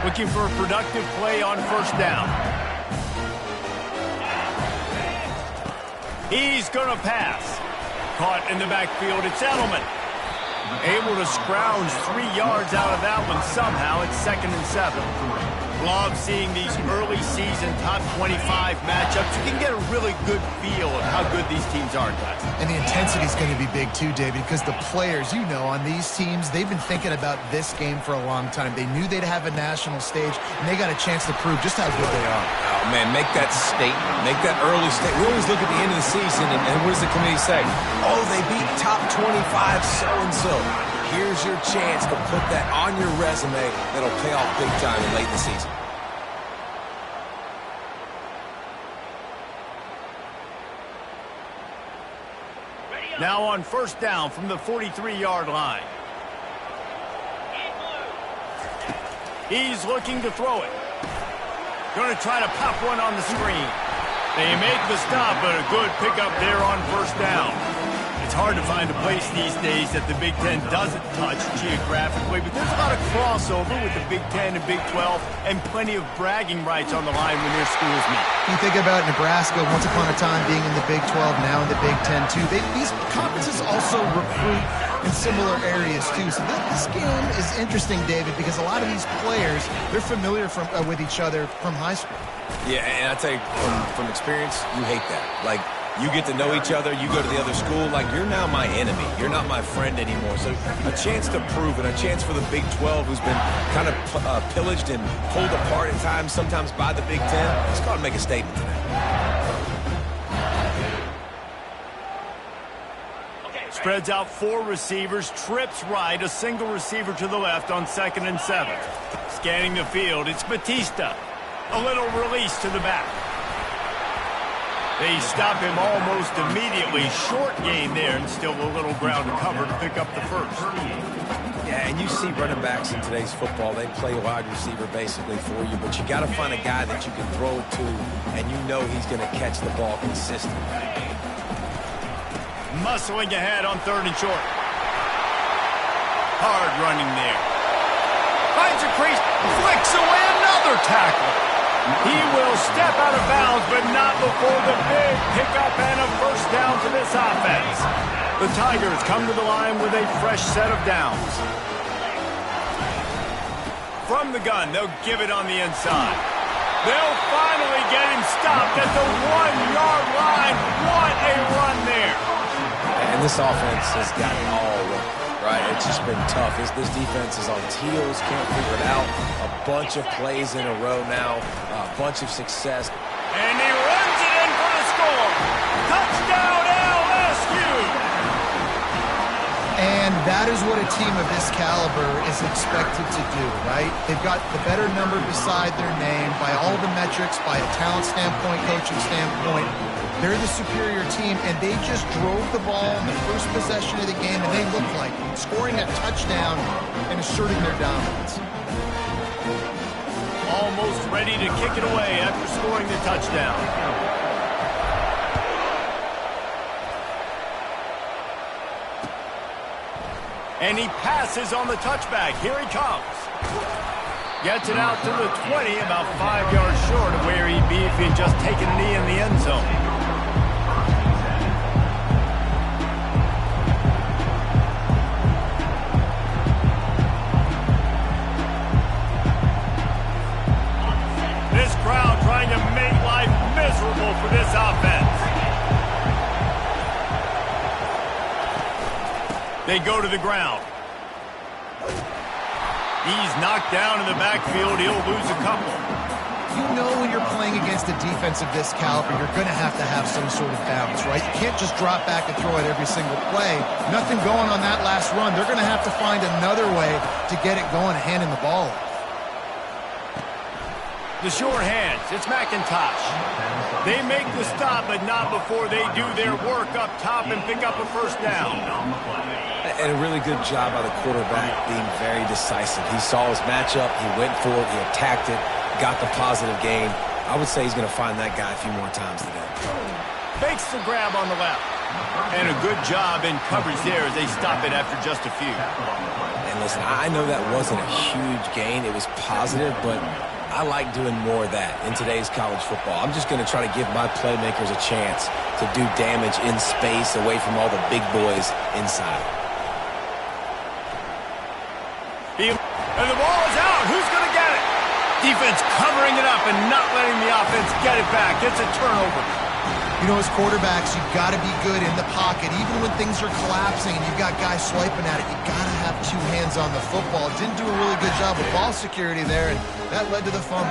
Looking for a productive play on first down. He's going to pass. Caught in the backfield, it's Edelman. Able to scrounge 3 yards out of that one somehow. It's 2nd and 7. Love seeing these early season top 25 matchups. You can get a really good feel of how good these teams are, guys. And the intensity is going to be big too, David, because the players, you know, on these teams, they've been thinking about this game for a long time. They knew they'd have a national stage, and they got a chance to prove just how good they are. Oh, man, make that statement. Make that early statement. We always look at the end of the season, and what does the committee say? Oh, they beat top 25 so-and-so. Here's your chance to put that on your resume that'll pay off big time in late in the season. Now on first down from the 43-yard line. He's looking to throw it. Going to try to pop one on the screen. They make the stop, but a good pickup there on first down. It's hard to find a place these days that the Big Ten doesn't touch geographically, but there's a lot of crossover with the Big Ten and Big 12 and plenty of bragging rights on the line when their schools meet. You think about Nebraska, once upon a time being in the Big 12, now in the Big 10 too. These conferences also recruit in similar areas too. So this game is interesting, David, because a lot of these players, they're familiar with each other from high school. Yeah, and I tell you, from experience, you hate that. Like, you get to know each other, you go to the other school, like you're now my enemy. You're not my friend anymore. So a chance to prove it, a chance for the Big 12, who's been kind of pillaged and pulled apart at times, sometimes by the Big 10. Let's go out and make a statement today. Spreads out 4 receivers, trips right, a single receiver to the left on 2nd and 7. Scanning the field, it's Batista. A little release to the back. They stop him almost immediately. Short gain there, and still a little ground to cover to pick up the first. Yeah, and you see running backs in today's football, they play wide receiver basically for you, but you got to find a guy that you can throw it to, and you know he's going to catch the ball consistently. Muscling ahead on 3rd and short. Hard running there. Finds a crease, flicks away another tackle. He will step out of bounds, but not before the big pickup and a first down for this offense. The Tigers come to the line with a fresh set of downs. From the gun, they'll give it on the inside. They'll finally get him stopped at the 1-yard line. What a run there. And this offense has gotten all wrong, right? It's just been tough. This defense is on heels, can't figure it out. A bunch of plays in a row now, a bunch of success. And he runs it in for the score. Touchdown LSU. And that is what a team of this caliber is expected to do, right? They've got the better number beside their name by all the metrics, by a talent standpoint, coaching standpoint. They're the superior team, and they just drove the ball in the first possession of the game, and they look like scoring a touchdown and asserting their dominance. Almost ready to kick it away after scoring the touchdown. And he passes on the touchback. Here he comes. Gets it out to the 20, about 5 yards short of where he'd be if he had just taken a knee in the end zone. This crowd trying to make life miserable for this offense. They go to the ground. He's knocked down in the backfield. He'll lose a couple. You know when you're playing against a defense of this caliber, you're going to have some sort of balance, right? You can't just drop back and throw it every single play. Nothing going on that last run. They're going to have to find another way to get it going, handing the ball off. The short hands, it's McIntosh. They make the stop, but not before they do their work up top and pick up a first down. And a really good job by the quarterback being very decisive. He saw his matchup, he went for it, he attacked it, got the positive gain. I would say he's going to find that guy a few more times today. Fakes the grab on the left. And a good job in coverage there as they stop it after just a few. And listen, I know that wasn't a huge gain. It was positive, but I like doing more of that in today's college football. I'm just going to try to give my playmakers a chance to do damage in space away from all the big boys inside. And the ball is out. Who's going to get it? Defense covering it up and not letting the offense get it back. It's a turnover. You know, as quarterbacks, you've got to be good in the pocket. Even when things are collapsing and you've got guys swiping at it, you've got to have two hands on the football. Didn't do a really good job with ball security there, and that led to the fumble.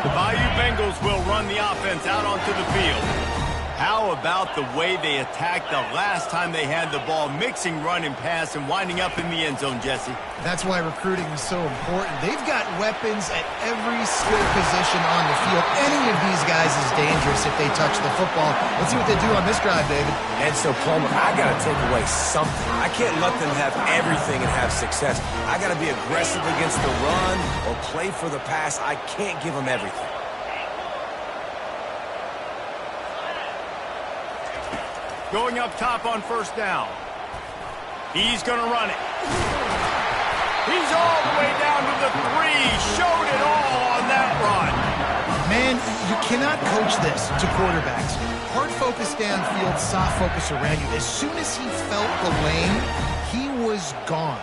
The Bayou Bengals will run the offense out onto the field. How about the way they attacked the last time they had the ball, mixing run and pass and winding up in the end zone, Jesse? That's why recruiting is so important. They've got weapons at every skill position on the field. Any of these guys is dangerous if they touch the football. Let's see what they do on this drive, David. And so, Plummer, I got to take away something. I can't let them have everything and have success. I got to be aggressive against the run or play for the pass. I can't give them everything. Going up top on first down. He's going to run it. He's all the way down to the 3. Showed it all on that run. Man, you cannot coach this to quarterbacks. Hard focus downfield, soft focus around you. As soon as he felt the lane, he was gone.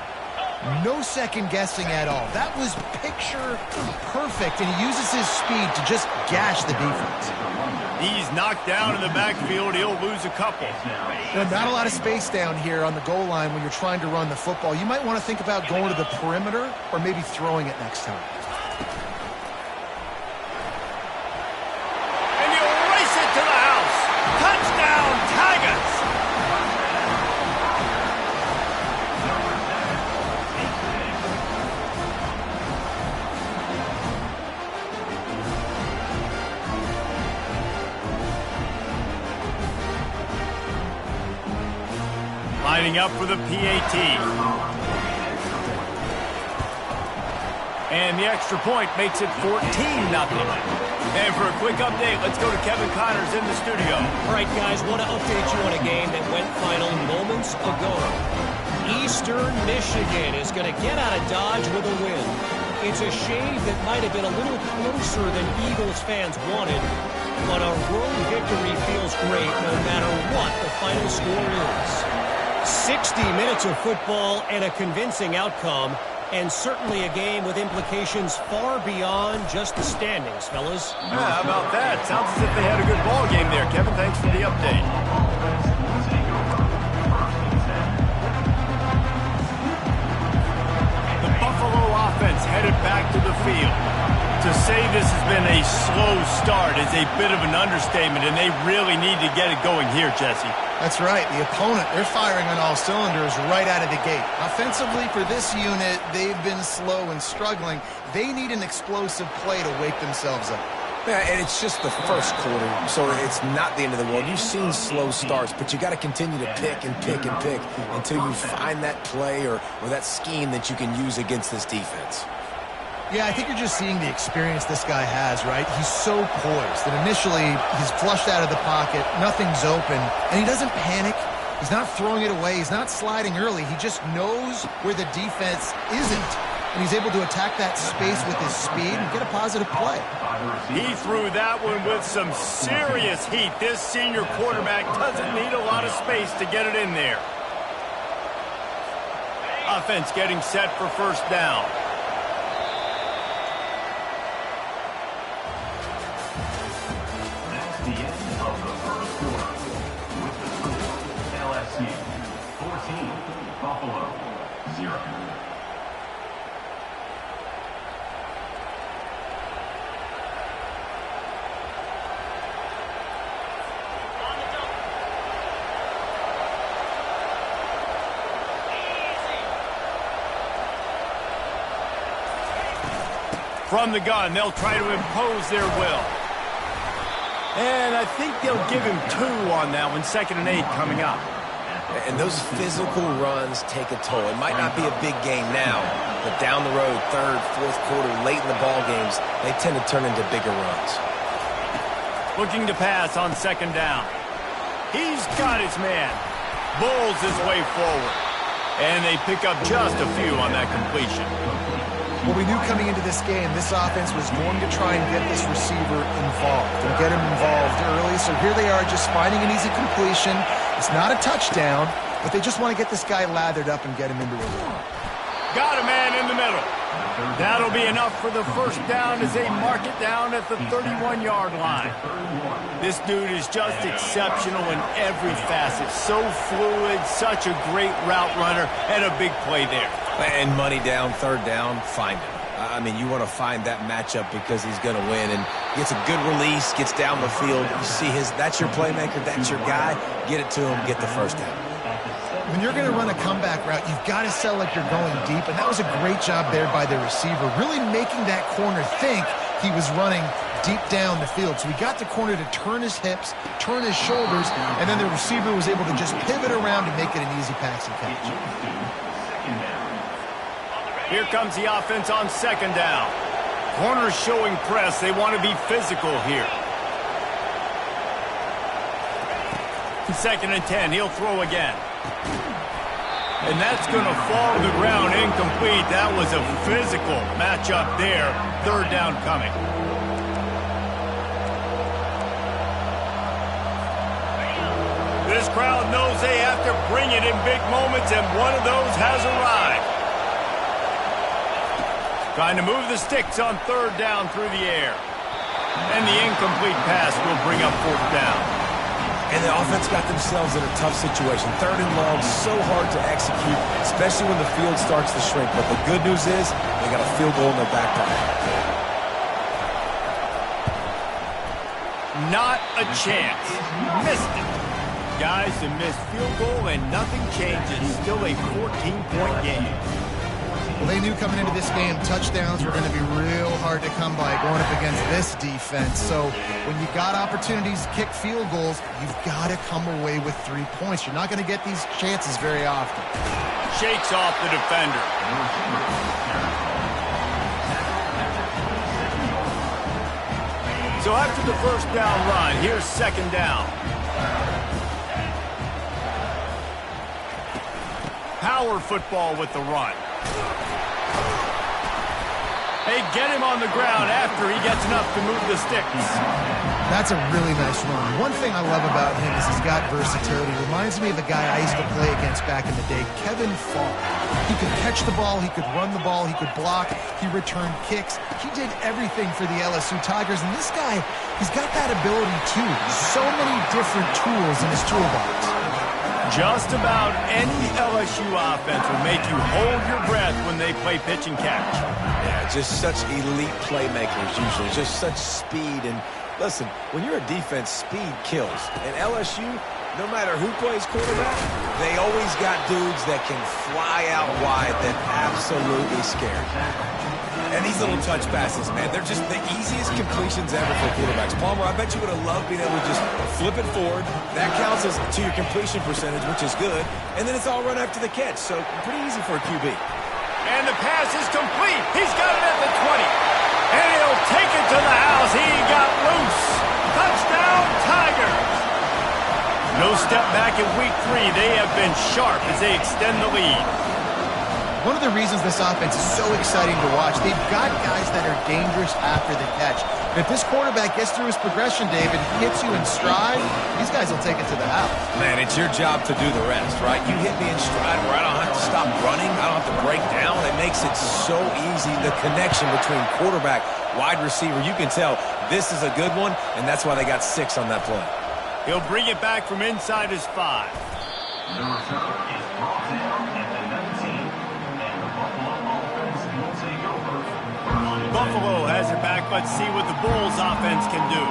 No second guessing at all. That was picture perfect, and he uses his speed to just gash the defense. He's knocked down in the backfield. He'll lose a couple. Not a lot of space down here on the goal line when you're trying to run the football. You might want to think about going to the perimeter or maybe throwing it next time. And he'll race it to the house. Touchdown, Tigers! Lining up for the PAT. And the extra point makes it 14-0. And for a quick update, let's go to Kevin Connors in the studio. All right, guys, want to update you on a game that went final moments ago. Eastern Michigan is going to get out of Dodge with a win. It's a shave that might have been a little closer than Eagles fans wanted, but a road victory feels great no matter what the final score is. 60 minutes of football and a convincing outcome, and certainly a game with implications far beyond just the standings, fellas. Yeah, how about that? Sounds as if they had a good ball game there. Kevin, thanks for the update. The Buffalo offense headed back to the field. To say this has been a slow start is a bit of an understatement, and they really need to get it going here, Jesse. That's right. The opponent, they're firing on all cylinders right out of the gate. Offensively, for this unit, they've been slow and struggling. They need an explosive play to wake themselves up. Yeah, and it's just the first quarter, so it's not the end of the world. You've seen slow starts, but you got to continue to pick and pick and pick until you find that play or that scheme that you can use against this defense. Yeah, I think you're just seeing the experience this guy has, right? He's so poised that initially he's flushed out of the pocket, nothing's open, and he doesn't panic. He's not throwing it away. He's not sliding early. He just knows where the defense isn't, and he's able to attack that space with his speed and get a positive play. He threw that one with some serious heat. This senior quarterback doesn't need a lot of space to get it in there. Offense getting set for first down. Buffalo, 0. From the gun, they'll try to impose their will. And I think they'll give him 2 on that one. 2nd and 8 coming up. And those physical runs take a toll. It might not be a big game now, but down the road, 3rd, 4th quarter, late in the ball games, they tend to turn into bigger runs. Looking to pass on second down. He's got his man. Bowls his way forward. And they pick up just a few on that completion. Well, we knew coming into this game, this offense was going to try and get this receiver involved and get him involved early. So here they are just finding an easy completion. It's not a touchdown, but they just want to get this guy lathered up and get him into a run. Got a man in the middle. That'll be enough for the first down as they mark it down at the 31-yard line. This dude is just exceptional in every facet. So fluid, such a great route runner, and a big play there. And money down, third down, find him. I mean, you want to find that matchup because he's going to win. And gets a good release, gets down the field. You see that's your playmaker, that's your guy. Get it to him, get the first down. When you're going to run a comeback route, you've got to sell like you're going deep, and that was a great job there by the receiver, really making that corner think he was running deep down the field. So he got the corner to turn his hips, turn his shoulders, and then the receiver was able to just pivot around and make it an easy pass and catch. Here comes the offense on second down. Corners showing press. They want to be physical here. Second and 10. He'll throw again. And that's going to fall to the ground incomplete. That was a physical matchup there. Third down coming. This crowd knows they have to bring it in big moments, and one of those has arrived. Trying to move the sticks on third down through the air. And the incomplete pass will bring up fourth down. And the offense got themselves in a tough situation. Third and long, so hard to execute, especially when the field starts to shrink. But the good news is they got a field goal in their back pocket. Not a chance. Missed it. Guys, a missed field goal and nothing changes. Still a 14-point game. Well, they knew coming into this game touchdowns were going to be real hard to come by going up against this defense. So when you got opportunities to kick field goals, you've got to come away with 3 points. You're not going to get these chances very often. Shakes off the defender. So after the first down run, here's second down. Power football with the run. They get him on the ground after he gets enough to move the sticks. That's a really nice run. One thing I love about him is he's got versatility. Reminds me of the guy I used to play against back in the day, Kevin Falk. He could catch the ball, he could run the ball, he could block, he returned kicks. He did everything for the LSU Tigers, and this guy, he's got that ability too. So many different tools in his toolbox. Just about any LSU offense will make you hold your breath when they play pitch and catch. Yeah, just such elite playmakers usually, just such speed. And listen, when you're a defense, speed kills. And LSU, no matter who plays quarterback, they always got dudes that can fly out wide that absolutely scare you. And these little touch passes, man, they're just the easiest completions ever for quarterbacks. Palmer, I bet you would have loved being able to just flip it forward. That counts as to your completion percentage, which is good. And then it's all run after the catch, so pretty easy for a QB. And the pass is complete. He's got it at the 20. And he'll take it to the house. He got loose. Touchdown, Tigers. No step back in week 3. They have been sharp as they extend the lead. One of the reasons this offense is so exciting to watch, they've got guys that are dangerous after the catch. And if this quarterback gets through his progression, David, hits you in stride, these guys will take it to the house. Man, it's your job to do the rest, right? You hit me in stride where I don't have to stop running. I don't have to break down. It makes it so easy. The connection between quarterback, wide receiver, you can tell this is a good one, and that's why they got 6 on that play. He'll bring it back from inside his 5. Buffalo has it back. Let's see what the Bulls offense can do.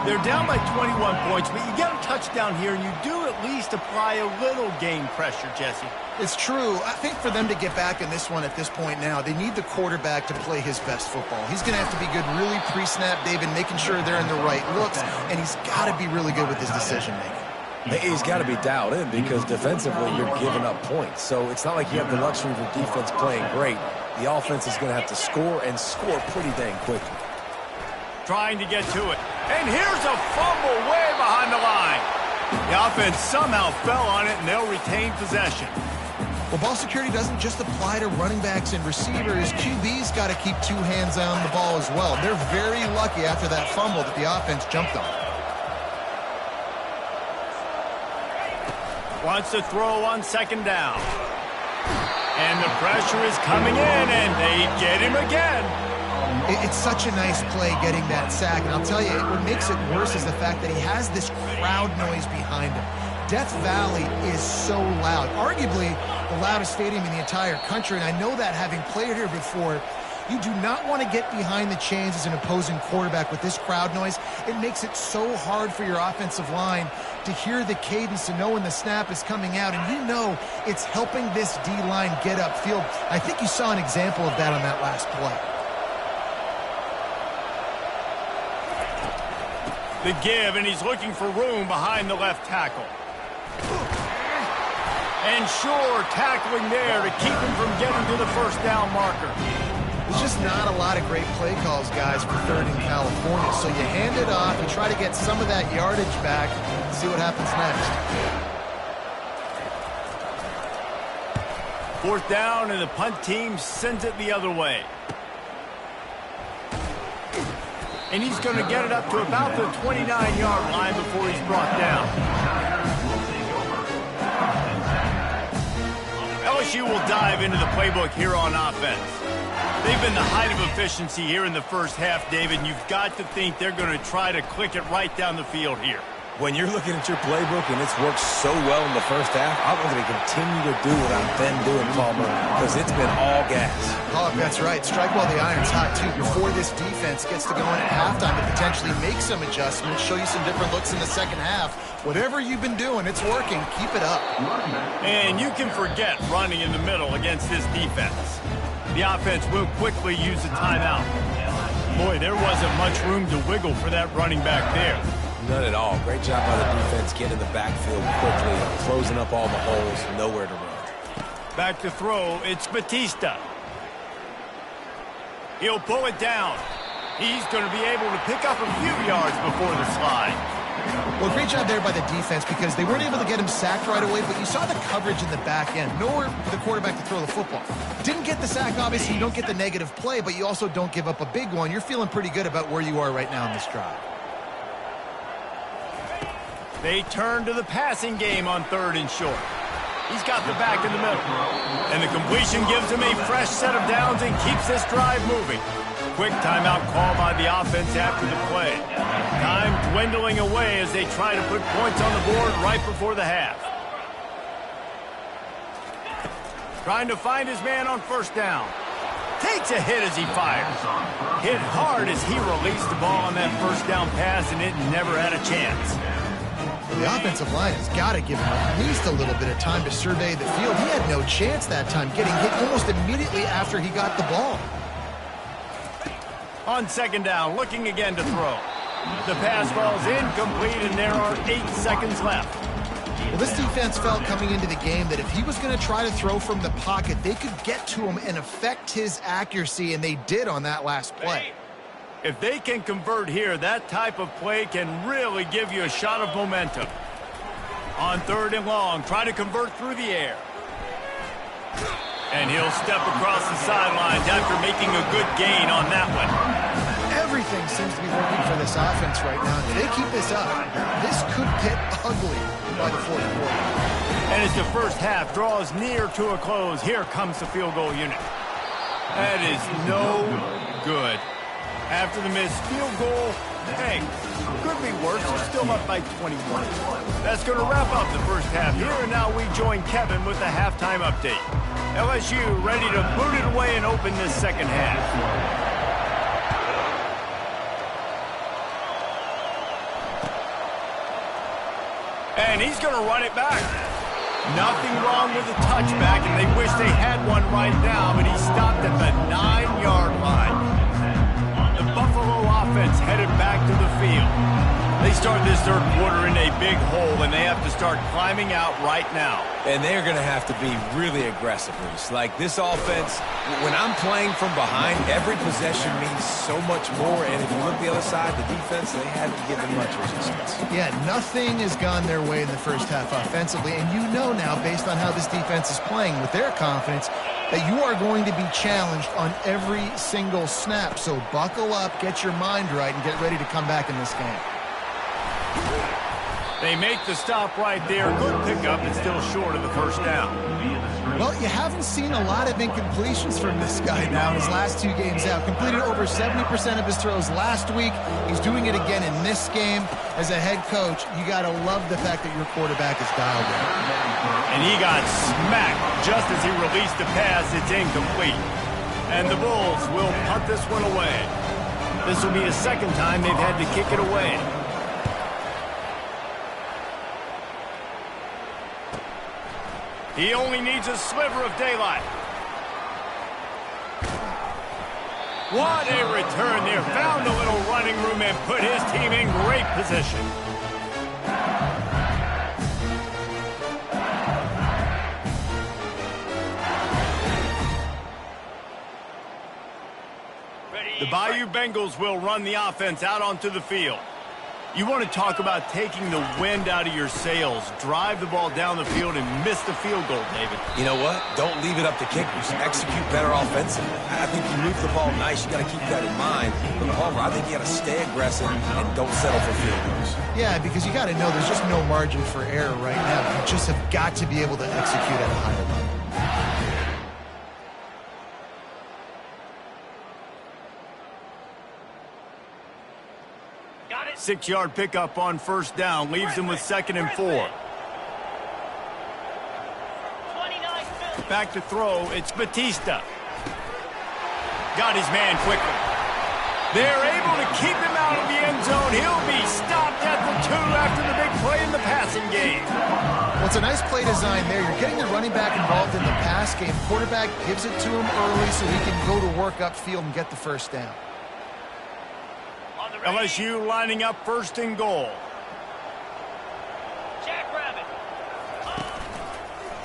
They're down by 21 points, but you get a touchdown here, and you do at least apply a little game pressure, Jesse. It's true. I think for them to get back in this one at this point now, they need the quarterback to play his best football. He's going to have to be good really pre-snap, David, making sure they're in the right looks, and he's got to be really good with his decision-making. He's got to be dialed in because defensively you're giving up points. So it's not like you have the luxury of your defense playing great. The offense is going to have to score and score pretty dang quickly. Trying to get to it. And here's a fumble way behind the line. The offense somehow fell on it, and they'll retain possession. Well, ball security doesn't just apply to running backs and receivers. QB's got to keep two hands on the ball as well. They're very lucky after that fumble that the offense jumped on. Wants to throw on second down. And the pressure is coming in, and they get him again. It's such a nice play getting that sack. And I'll tell you, what makes it worse is the fact that he has this crowd noise behind him. Death Valley is so loud. Arguably the loudest stadium in the entire country. And I know that having played here before. You do not want to get behind the chains as an opposing quarterback with this crowd noise. It makes it so hard for your offensive line to hear the cadence, to know when the snap is coming out. And you know it's helping this D-line get upfield. I think you saw an example of that on that last play. The give, and he's looking for room behind the left tackle. And sure, tackling there to keep him from getting to the first down marker. There's just not a lot of great play calls, guys, for third in California. So you hand it off, you try to get some of that yardage back, see what happens next. Fourth down, and the punt team sends it the other way. And he's going to get it up to about the 29-yard line before he's brought down. LSU will dive into the playbook here on offense. They've been the height of efficiency here in the first half, David, and you've got to think they're going to try to click it right down the field here. When you're looking at your playbook and it's worked so well in the first half, I'm going to continue to do what I've been doing, Palmer, because it's been all gas. Oh, that's right. Strike while the iron's hot, too, before this defense gets to go in at halftime and potentially make some adjustments, show you some different looks in the second half. Whatever you've been doing, it's working. Keep it up. And you can forget running in the middle against this defense. The offense will quickly use a timeout. Boy, there wasn't much room to wiggle for that running back there. None at all. Great job by the defense getting in the backfield quickly, closing up all the holes, nowhere to run. Back to throw, it's Batista. He'll pull it down. He's going to be able to pick up a few yards before the slide. Well, great job there by the defense because they weren't able to get him sacked right away, but you saw the coverage in the back end. Nowhere for the quarterback to throw the football. Didn't get the sack, obviously. You don't get the negative play, but you also don't give up a big one. You're feeling pretty good about where you are right now in this drive. They turn to the passing game on third and short. He's got the back in the middle. And the completion gives him a fresh set of downs and keeps this drive moving. Quick timeout call by the offense after the play. Time dwindling away as they try to put points on the board right before the half. Trying to find his man on first down. Takes a hit as he fires. Hit hard as he released the ball on that first down pass, and it never had a chance. The offensive line has got to give him at least a little bit of time to survey the field. He had no chance that time, getting hit almost immediately after he got the ball. On second down, looking again to throw. The pass falls incomplete, and there are 8 seconds left. Well, this defense felt coming into the game that if he was going to try to throw from the pocket, they could get to him and affect his accuracy, and they did on that last play. If they can convert here, that type of play can really give you a shot of momentum. On third and long, try to convert through the air. And he'll step across the sidelines after making a good gain on that one. Everything seems to be working for this offense right now. If they keep this up, this could get ugly by the fourth quarter. And as the first half draws near to a close, here comes the field goal unit. That is no good. After the missed field goal, hey, could be worse. They're still up by 21. That's going to wrap up the first half here, and now we join Kevin with the halftime update. LSU ready to boot it away and open this second half. And he's going to run it back. Nothing wrong with the touchback, and they wish they had one right now, but he stopped at the 9-yard line. The Buffalo offense headed back to the field. They start this third quarter in a big hole, and they have to start climbing out right now. And they're going to have to be really aggressive, Reese. Like, this offense, when I'm playing from behind, every possession means so much more. And if you look the other side, the defense, they haven't given much resistance. Yeah, nothing has gone their way in the first half offensively. And you know now, based on how this defense is playing with their confidence, that you are going to be challenged on every single snap. So buckle up, get your mind right, and get ready to come back in this game. They make the stop right there. Good pickup and still short of the first down. Well, you haven't seen a lot of incompletions from this guy now in his last 2 games out. Completed over 70% of his throws last week. He's doing it again in this game. As a head coach, you got to love the fact that your quarterback is dialed in. And he got smacked just as he released the pass. It's incomplete. And the Bulls will punt this one away. This will be the second time they've had to kick it away. He only needs a sliver of daylight. What a return there. Found a little running room and put his team in great position. The Bayou Bengals will run the offense out onto the field. You want to talk about taking the wind out of your sails. Drive the ball down the field and miss the field goal, David. You know what? Don't leave it up to kickers. Execute better offensively. I think you move the ball nice. You got to keep that in mind. But Homer, I think you got to stay aggressive and don't settle for field goals. Yeah, because you got to know there's just no margin for error right now. You just have got to be able to execute at a higher level. 6-yard pickup on first down. Leaves him with 2nd and 4. Back to throw. It's Batista. Got his man quickly. They're able to keep him out of the end zone. He'll be stopped at the 2 after the big play in the passing game. Well, it's a nice play design there. You're getting the running back involved in the pass game. Quarterback gives it to him early so he can go to work upfield and get the first down. LSU lining up 1st and goal. Jackrabbit.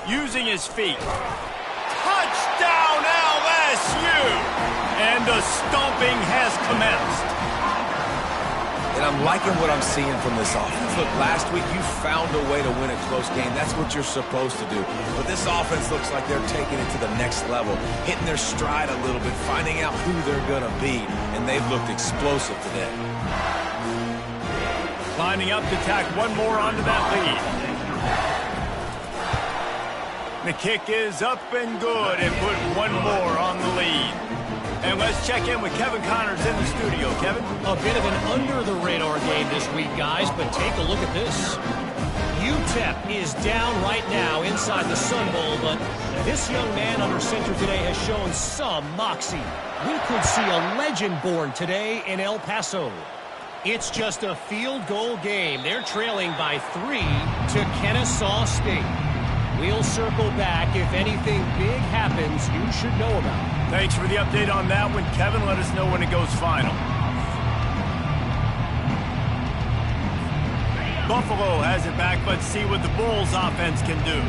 Using his feet. Touchdown LSU! And the stomping has commenced. And I'm liking what I'm seeing from this offense. Look, last week you found a way to win a close game. That's what you're supposed to do. But this offense looks like they're taking it to the next level, hitting their stride a little bit, finding out who they're going to be. And they've looked explosive today. Lining up to tack one more onto that lead. The kick is up and good and put one more on the lead. And let's check in with Kevin Connors in the studio. Kevin? A bit of an under-the-radar game this week, guys, but take a look at this. UTEP is down right now inside the Sun Bowl, but this young man under center today has shown some moxie. We could see a legend born today in El Paso. It's just a field goal game. They're trailing by 3 to Kennesaw State. We'll circle back. If anything big happens, you should know about it. Thanks for the update on that one, Kevin. Let us know when it goes final. Buffalo has it back. Let's see what the Bulls offense can do.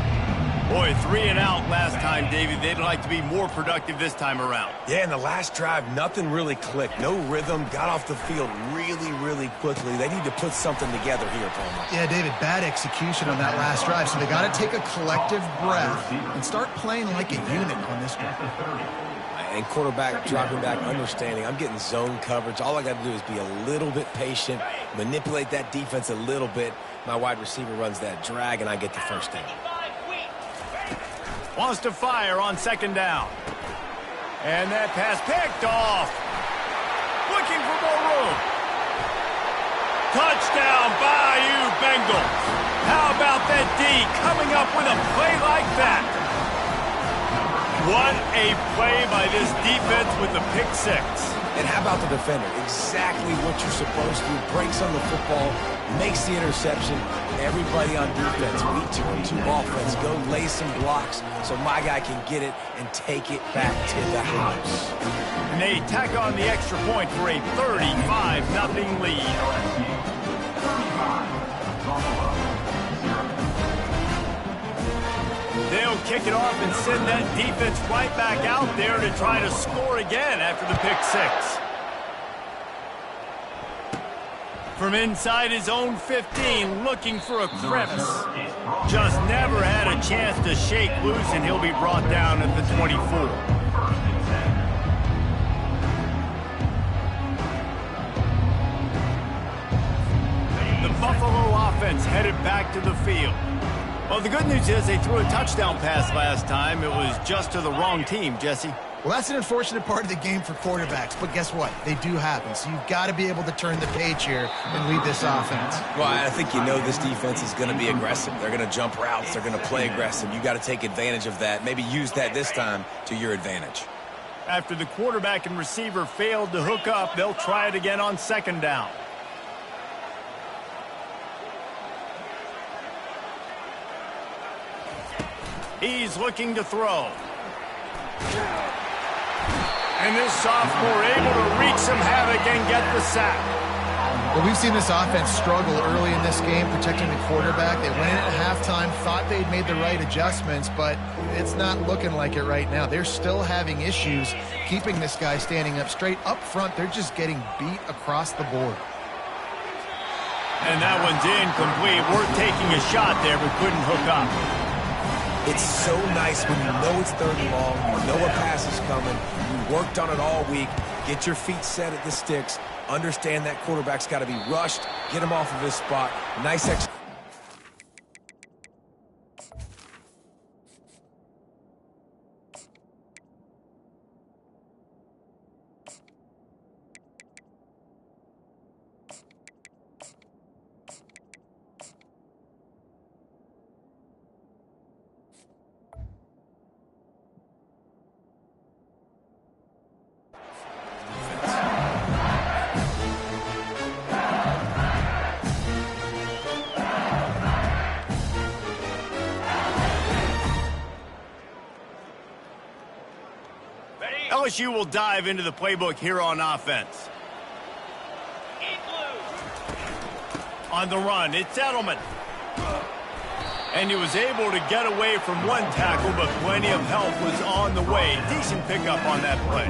Boy, 3 and out last time, David. They'd like to be more productive this time around. Yeah, in the last drive, nothing really clicked. No rhythm. Got off the field really, really quickly. They need to put something together here, Palmer. Yeah, David, bad execution on that last drive. So they got to take a collective breath and start playing like a unit on this one. And quarterback dropping back, understanding. I'm getting zone coverage. All I got to do is be a little bit patient, manipulate that defense a little bit. My wide receiver runs that drag, and I get the first down. Wants to fire on 2nd down. And that pass picked off. Looking for more room. Touchdown, Bayou Bengals. How about that D coming up with a play like that? What a play by this defense with the pick 6. And how about the defender? Exactly what you're supposed to. Breaks on the football, makes the interception. Everybody on defense, we turn to offense. Go lay some blocks so my guy can get it and take it back to the house. And they tack on the extra point for a 35-0 lead. They'll kick it off and send that defense right back out there to try to score again after the pick six. From inside his own 15, looking for a crevice. Just never had a chance to shake loose, and he'll be brought down at the 24. The Buffalo offense headed back to the field. Well, the good news is they threw a touchdown pass last time. It was just to the wrong team, Jesse. Well, that's an unfortunate part of the game for quarterbacks, but guess what? They do happen, so you've got to be able to turn the page here and lead this offense. Well, I think you know this defense is going to be aggressive. They're going to jump routes. They're going to play aggressive. You got to take advantage of that. Maybe use that this time to your advantage. After the quarterback and receiver failed to hook up, they'll try it again on second down. He's looking to throw. And this sophomore able to wreak some havoc and get the sack. Well, we've seen this offense struggle early in this game protecting the quarterback. They went in at halftime, thought they'd made the right adjustments, but it's not looking like it right now. They're still having issues keeping this guy standing up straight. Up front, they're just getting beat across the board. And that one's incomplete. Worth taking a shot there, but couldn't hook up. It's so nice when you know it's third and long, you know a pass is coming, you worked on it all week, get your feet set at the sticks, understand that quarterback's got to be rushed, get him off of his spot. Nice execution. LSU will dive into the playbook here on offense. On the run, it's Edelman. And he was able to get away from one tackle, but plenty of help was on the way. Decent pickup on that play.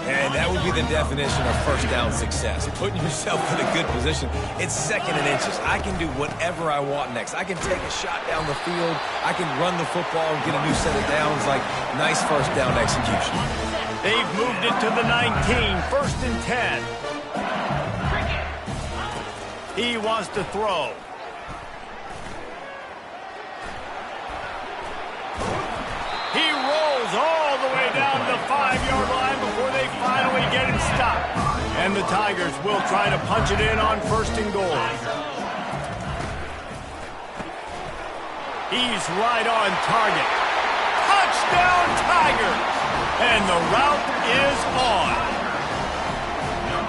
And that would be the definition of first down success. Putting yourself in a good position. It's second and inches. I can do whatever I want next. I can take a shot down the field. I can run the football and get a new set of downs. Like, nice first down execution. They've moved it to the 19, first and 10. He wants to throw. He rolls all the way down the 5-yard line before they finally get him stopped. And the Tigers will try to punch it in on first and goal. He's right on target. Touchdown Tigers! And the route is on.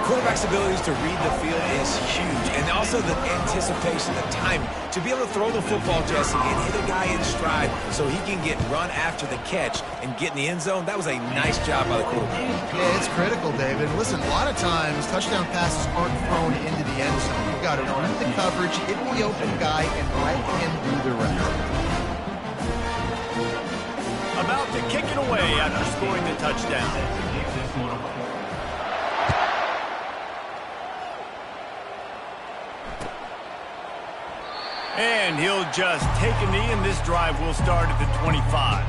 Quarterback's abilities to read the field is huge. And also the anticipation, the timing. To be able to throw the football, Jesse, and hit a guy in stride so he can get run after the catch and get in the end zone, that was a nice job by the quarterback. Yeah, it's critical, David. Listen, a lot of times touchdown passes aren't thrown into the end zone. You've got to read the coverage, hit the open guy, and let him do the rest. About to kick it away after scoring the touchdown. And he'll just take a knee, and this drive will start at the 25.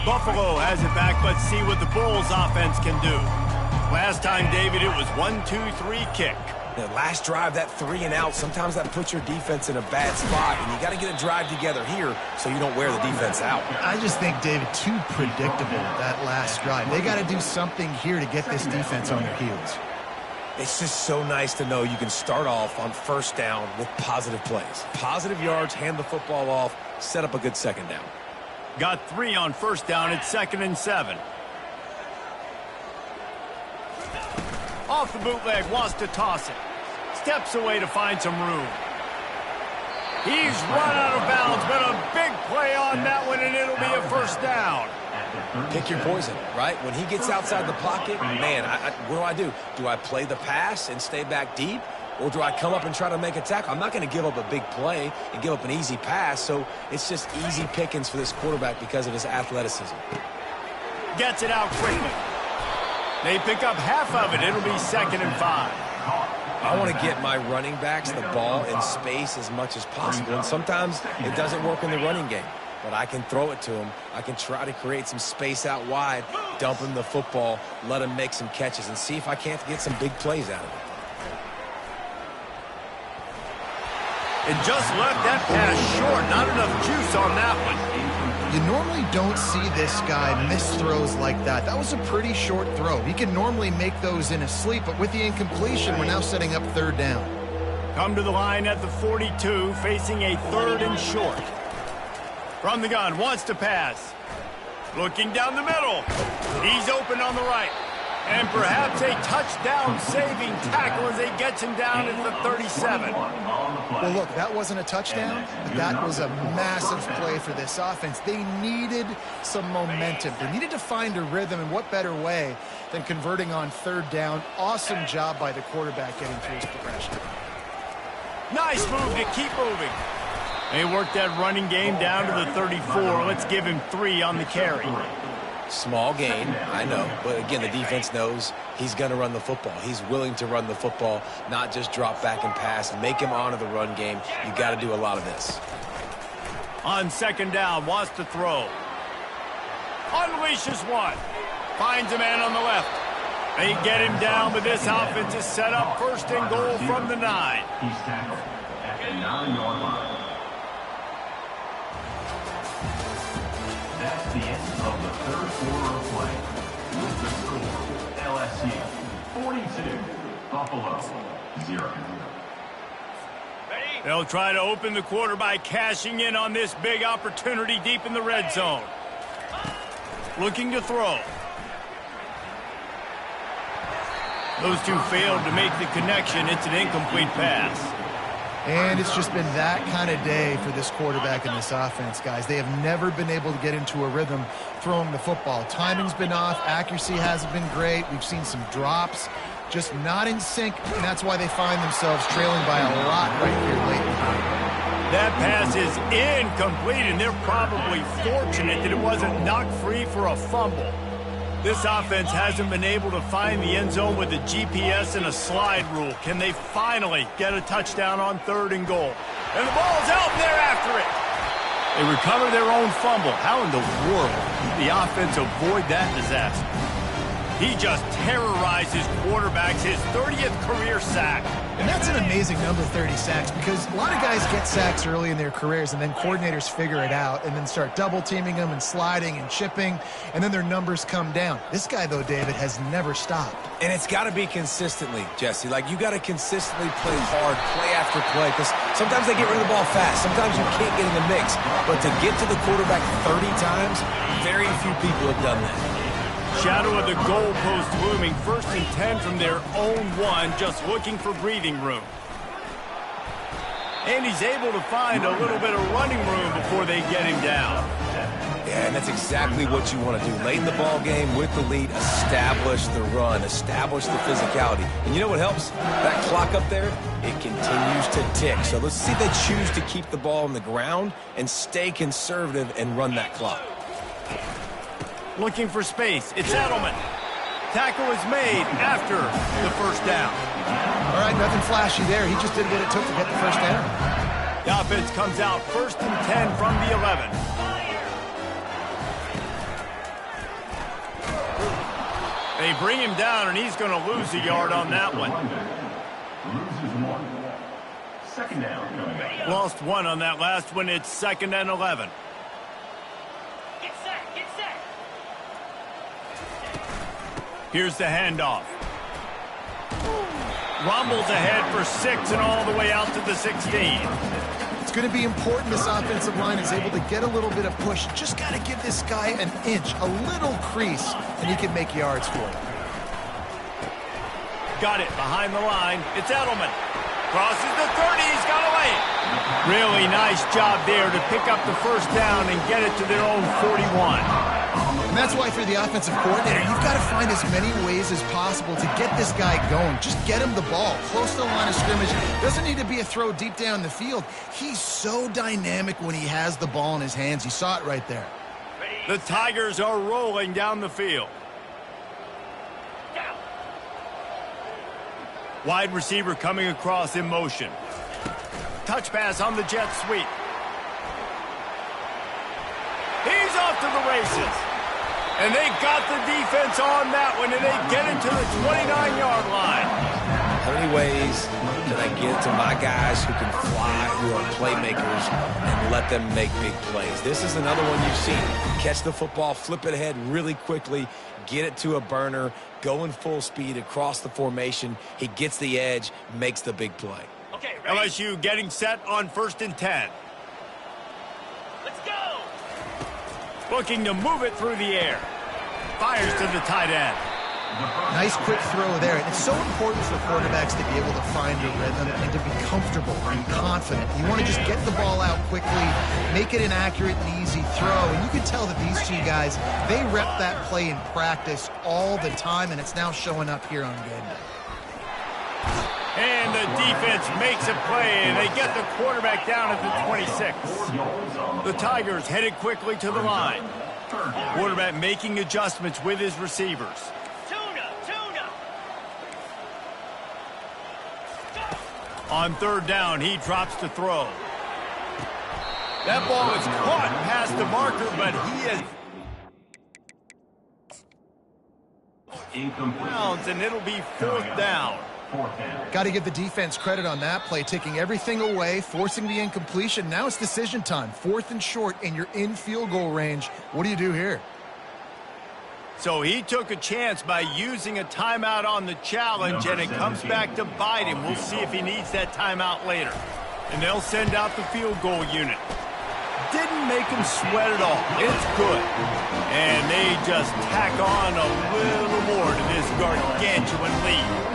Buffalo has it back. Let's see what the Bulls offense can do. Last time, David, it was 1-2-3 kick. The last drive, that 3 and out, sometimes that puts your defense in a bad spot, and you got to get a drive together here so you don't wear the defense out. I just think, David, too predictable, that last drive. They got to do something here to get this defense on their heels. It's just so nice to know you can start off on first down with positive plays. Positive yards, hand the football off, set up a good second down. Got 3 on first down at 2nd and 7. Off the bootleg, wants to toss it. Steps away to find some room. He's run out of bounds, but a big play on that one, and it'll be a first down. Pick your poison, right? When he gets outside the pocket, man, what do? Do I play the pass and stay back deep? Or do I come up and try to make a tackle? I'm not going to give up a big play and give up an easy pass, so it's just easy pickings for this quarterback because of his athleticism. Gets it out quickly. They pick up half of it. It'll be 2nd and 5. I want to get my running backs the ball in space as much as possible, and sometimes it doesn't work in the running game. But I can throw it to him. I can try to create some space out wide, dump him the football, let him make some catches, and see if I can't get some big plays out of it. And just left that pass short. Not enough juice on that one. You normally don't see this guy miss throws like that. That was a pretty short throw. He can normally make those in his sleep, but with the incompletion, we're now setting up 3rd down. Come to the line at the 42, facing a 3rd and short. From the gun, wants to pass. Looking down the middle. He's open on the right. And perhaps a touchdown-saving tackle as he gets him down at the 37. Well, look, that wasn't a touchdown, but that was a massive play for this offense. They needed some momentum. They needed to find a rhythm, and what better way than converting on 3rd down. Awesome job by the quarterback getting through his progression. Nice move to keep moving. They worked that running game down to the 34. Let's give him 3 on the carry. Small gain, I know. But again, the defense knows he's going to run the football. He's willing to run the football, not just drop back and pass. Make him honor the run game. You got to do a lot of this. On 2nd down, wants to throw. Unleashes one. Finds a man on the left. They get him down, but this offense is set up 1st and goal from the 9. He's tackled at the 9-yard line. That's the end of the 3rd quarter of play. With the score, LSU 42, Buffalo 0. They'll try to open the quarter by cashing in on this big opportunity deep in the red zone. Looking to throw. Those two failed to make the connection. It's an incomplete pass. And it's just been that kind of day for this quarterback and this offense, guys. They have never been able to get into a rhythm throwing the football. Timing's been off. Accuracy hasn't been great. We've seen some drops. Just not in sync, and that's why they find themselves trailing by a lot right here late in the game. That pass is incomplete, and they're probably fortunate that it wasn't knocked free for a fumble. This offense hasn't been able to find the end zone with a GPS and a slide rule. Can they finally get a touchdown on 3rd and goal? And the ball's out, and they're after it. They recover their own fumble. How in the world did the offense avoid that disaster? He just terrorizes quarterbacks, his 30th career sack. And that's an amazing number, 30 sacks, because a lot of guys get sacks early in their careers, and then coordinators figure it out and then start double-teaming them and sliding and chipping, and then their numbers come down. This guy, though, David, has never stopped. And it's got to be consistently, Jesse. Like, you got to consistently play hard, play after play, because sometimes they get rid of the ball fast. Sometimes you can't get in the mix. But to get to the quarterback 30 times, very few people have done that. Shadow of the goalpost looming. 1st and 10 from their own 1, just looking for breathing room. And he's able to find a little bit of running room before they get him down. Yeah, and that's exactly what you want to do. Late in the ball game with the lead, establish the run, establish the physicality. And you know what helps? That clock up there, it continues to tick. So let's see if they choose to keep the ball on the ground and stay conservative and run that clock. Looking for space. It's Edelman. Tackle is made after the 1st down. All right, nothing flashy there. He just did what it took to get the 1st down. The offense comes out 1st and 10 from the 11. They bring him down, and he's going to lose a yard on that one. Loses 1. 2nd down. Lost 1 on that last one. It's 2nd and 11. Here's the handoff. Rumbles ahead for 6 and all the way out to the 16. It's going to be important this offensive line is able to get a little bit of push. Just got to give this guy an inch, a little crease, and he can make yards for it. Got it behind the line. It's Edelman. Crosses the 30. He's got away. Really nice job there to pick up the first down and get it to their own 41. And that's why for the offensive coordinator, you've got to find as many ways as possible to get this guy going. Just get him the ball close to the line of scrimmage. Doesn't need to be a throw deep down the field. He's so dynamic when he has the ball in his hands. You saw it right there. The Tigers are rolling down the field. Wide receiver coming across in motion. Touch pass on the jet sweep. He's off to the races. And they got the defense on that one, and they get it to the 29-yard line. How many ways can I get to my guys who can fly, who are playmakers, and let them make big plays? This is another one you've seen. Catch the football, flip it ahead really quickly, get it to a burner, go in full speed across the formation. He gets the edge, makes the big play. Okay, LSU getting set on 1st and 10. Let's go! Looking to move it through the air. Fires to the tight end. Nice quick throw there. And it's so important for quarterbacks to be able to find a rhythm and to be comfortable and confident. You want to just get the ball out quickly, make it an accurate and easy throw. And you can tell that these two guys, they rep that play in practice all the time, and it's now showing up here on game day. And the defense makes a play, and they get the quarterback down at the 26. The Tigers headed quickly to the line. Quarterback making adjustments with his receivers. On 3rd down, he drops to throw. That ball is caught past the marker, but he is Incomplete. and it'll be 4th down. Got to give the defense credit on that play, taking everything away, forcing the incompletion. Now it's decision time. 4th and short, and you're in field goal range. What do you do here? So he took a chance by using a timeout on the challenge, and it comes back to bite him. We'll see if he needs that timeout later. And they'll send out the field goal unit. Didn't make him sweat at all. It's good. And they just tack on a little more to this gargantuan lead.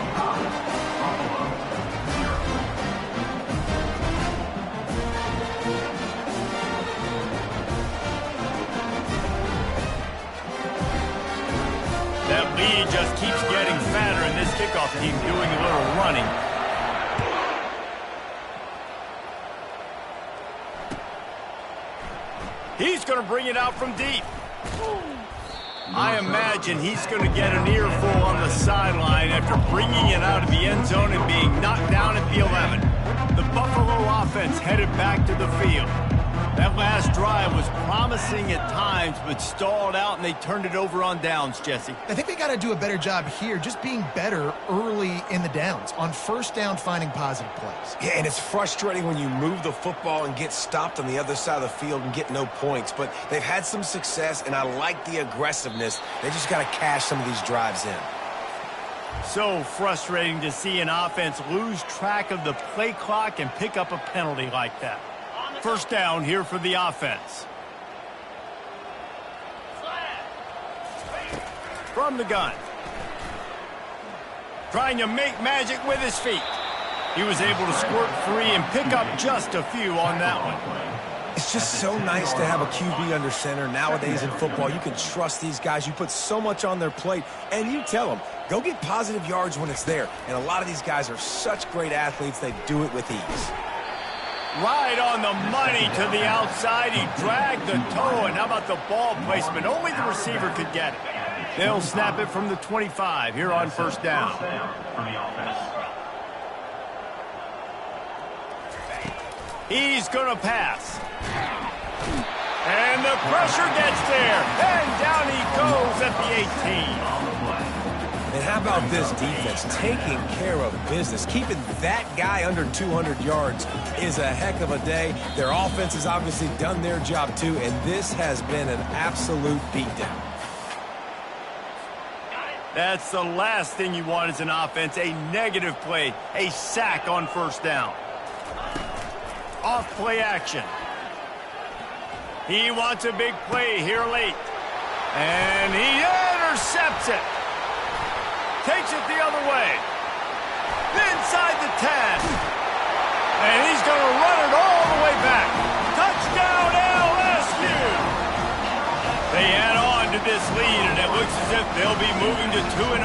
That lead just keeps getting fatter, and this kickoff team doing a little running. He's going to bring it out from deep. I imagine he's going to get an earful on the sideline after bringing it out of the end zone and being knocked down at the 11. The Buffalo offense headed back to the field. That last drive was promising at times, but stalled out, and they turned it over on downs, Jesse. I think they got to do a better job here, just being better early in the downs. On 1st down, finding positive plays. Yeah, and it's frustrating when you move the football and get stopped on the other side of the field and get no points. But they've had some success, and I like the aggressiveness. They just got to cash some of these drives in. So frustrating to see an offense lose track of the play clock and pick up a penalty like that. 1st down here for the offense. From the gun. Trying to make magic with his feet. He was able to squirt free and pick up just a few on that one. It's just so nice to have a QB under center. Nowadays in football, you can trust these guys. You put so much on their plate, and you tell them, go get positive yards when it's there. And a lot of these guys are such great athletes, they do it with ease. Right on the money to the outside. He dragged the toe, and how about the ball placement? Only the receiver could get it. They'll snap it from the 25 here on 1st down. He's going to pass. And the pressure gets there. And down he goes at the 18. And how about this defense taking care of business? Keeping that guy under 200 yards is a heck of a day. Their offense has obviously done their job too, and this has been an absolute beatdown. That's the last thing you want as an offense, a negative play, a sack on 1st down. Off play action. He wants a big play here late. And he intercepts it. Takes it the other way. Inside the 10. And he's going to run it all They'll be moving to 2-0.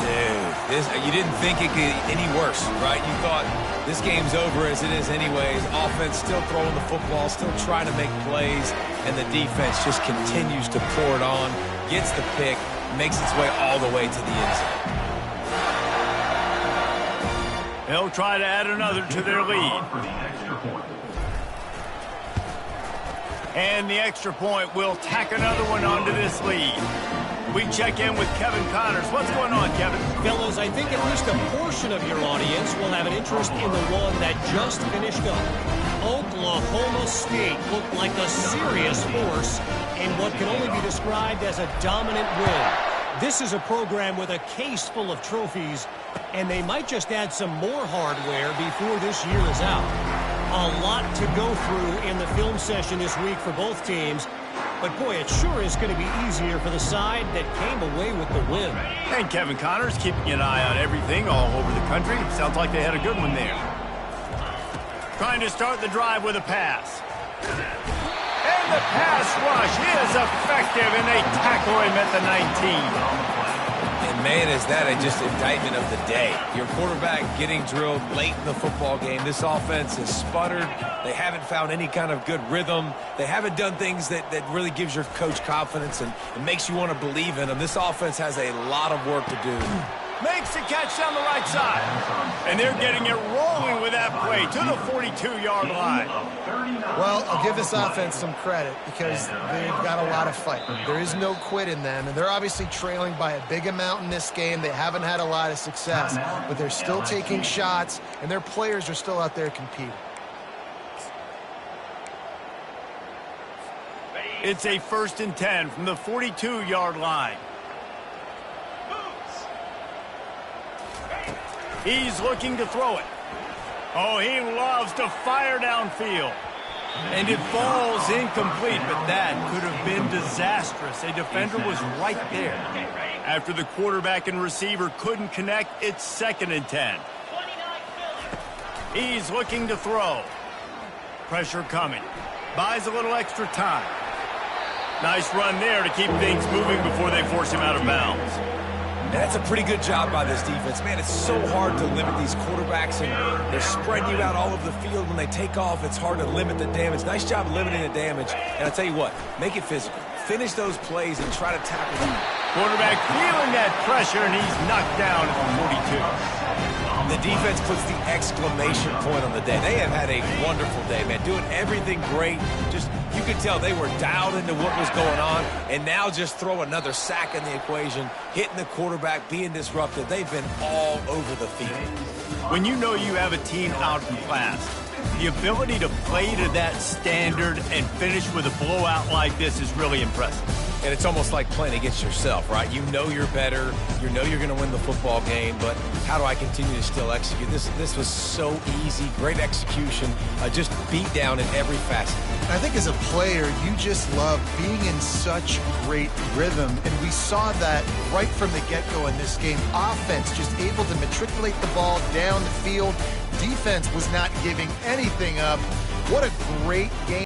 Dude, you didn't think it could get any worse, right? You thought this game's over as it is anyways. Offense still throwing the football, still trying to make plays, and the defense just continues to pour it on, gets the pick, makes its way all the way to the end zone. They'll try to add another to their lead. And the extra point will tack another one onto this lead. We check in with Kevin Connors. What's going on, Kevin? Fellas, I think at least a portion of your audience will have an interest in the one that just finished up. Oklahoma State looked like a serious force in what can only be described as a dominant win. This is a program with a case full of trophies, and they might just add some more hardware before this year is out. A lot to go through in the film session this week for both teams. But, boy, it sure is going to be easier for the side that came away with the win. And Kevin Connors keeping an eye on everything all over the country. Sounds like they had a good one there. Trying to start the drive with a pass. And the pass rush is effective, and they tackle him at the 19. And, man, is that just indictment of the day. Your quarterback getting drilled late in the football game. This offense has sputtered. They haven't found any kind of good rhythm. They haven't done things that really gives your coach confidence and makes you want to believe in them. This offense has a lot of work to do. Makes the catch down the right side. And they're getting it rolling with that play to the 42-yard line. Well, I'll give this offense some credit because they've got a lot of fight. There is no quit in them, and they're obviously trailing by a big amount in this game. They haven't had a lot of success, but they're still taking shots, and their players are still out there competing. It's a 1st and 10 from the 42-yard line. He's looking to throw it. Oh, he loves to fire downfield. And it falls incomplete, but that could have been disastrous. A defender was right there. After the quarterback and receiver couldn't connect, it's 2nd and 10. He's looking to throw. Pressure coming. Buys a little extra time. Nice run there to keep things moving before they force him out of bounds. That's a pretty good job by this defense. Man, it's so hard to limit these quarterbacks, and they're spreading you out all over the field. When they take off, it's hard to limit the damage. Nice job limiting the damage. And I'll tell you what, make it physical. Finish those plays and try to tackle them. Quarterback feeling that pressure, and he's knocked down at the 42. The defense puts the exclamation point on the day. They have had a wonderful day, man. Doing everything great. Just, you could tell they were dialed into what was going on, and now just throw another sack in the equation, hitting the quarterback, being disruptive. They've been all over the field. When you know you have a team outclassed, the ability to play to that standard and finish with a blowout like this is really impressive. And it's almost like playing against yourself, right? You know you're better. You know you're going to win the football game, but how do I continue to still execute? This was so easy. Great execution. Just beat down in every facet. I think as a player, you just love being in such great rhythm, and we saw that right from the get-go in this game. Offense just able to matriculate the ball down the field. Defense was not giving anything up. What a great game.